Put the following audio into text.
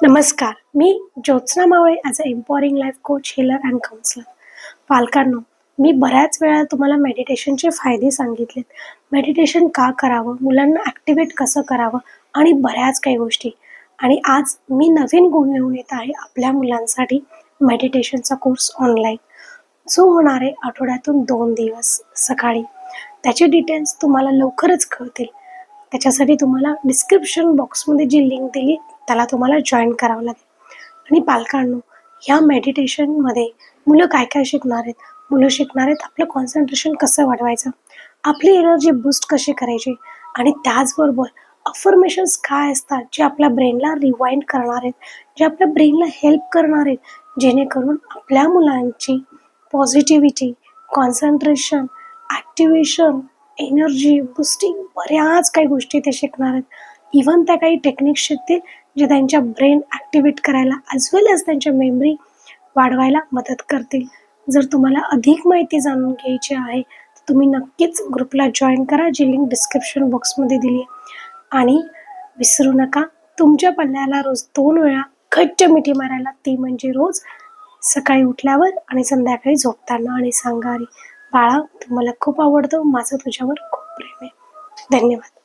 नमस्कार, मी Jyotsna Mawale as a empowering life coach, healer and counsellor. पालकांनो, मी बऱ्याच वेळा तुम्हाला मेडिटेशनचे फायदे सांगितलेत. मेडिटेशन का करावं, मुलांना ॲक्टिवेट कसं करावं आणि बऱ्याच काही गोष्टी. आणि आज मी नवीन गुण घेऊन येत आहे आपल्या मुलांसाठी मेडिटेशनचा कोर्स ऑनलाईन, जो होणार आहे आठवड्यातून 2 दिवस सकाळी. त्याचे डिटेल्स तुम्हाला लवकरच कळतील. त्याच्यासाठी तुम्हाला डिस्क्रिप्शन बॉक्समध्ये जी लिंक दिली त्याला तुम्हाला जॉईन करावं लागेल. आणि पालकांनो, ह्या मेडिटेशनमध्ये मुलं काय काय शिकणार आहेत? मुलं शिकणार आहेत आपलं कॉन्सन्ट्रेशन कसं वाढवायचं, आपली एनर्जी बूस्ट कशी करायची, आणि त्याचबरोबर अफर्मेशन्स काय असतात जे आपल्या ब्रेनला रिवाइंड करणार आहेत, जे आपल्या ब्रेनला हेल्प करणार आहेत, जेणेकरून आपल्या मुलांची positivity, concentration, activation, energy boosting बऱ्याच काही गोष्टी ते शिकणार आहेत. इव्हन त्या काही टेक्निक्स शिकतील जे त्यांच्या ब्रेन ॲक्टिवेट करायला ॲज वेल ॲज त्यांच्या मेमरी वाढवायला मदत करतील. जर तुम्हाला अधिक माहिती जाणून घ्यायची आहे तर तुम्ही नक्कीच ग्रुपला जॉईन करा, जी लिंक डिस्क्रिप्शन बॉक्समध्ये दिली आहे. आणि विसरू नका, तुमच्या पल्ल्याला रोज 2 वेळा घट्ट मिठी मारायला, ती म्हणजे रोज सकाळी उठल्यावर आणि संध्याकाळी झोपताना. आणि सांगा, अरे बाळा, तू मला खूप आवडतो, माझं तुझ्यावर खूप प्रेम आहे. धन्यवाद.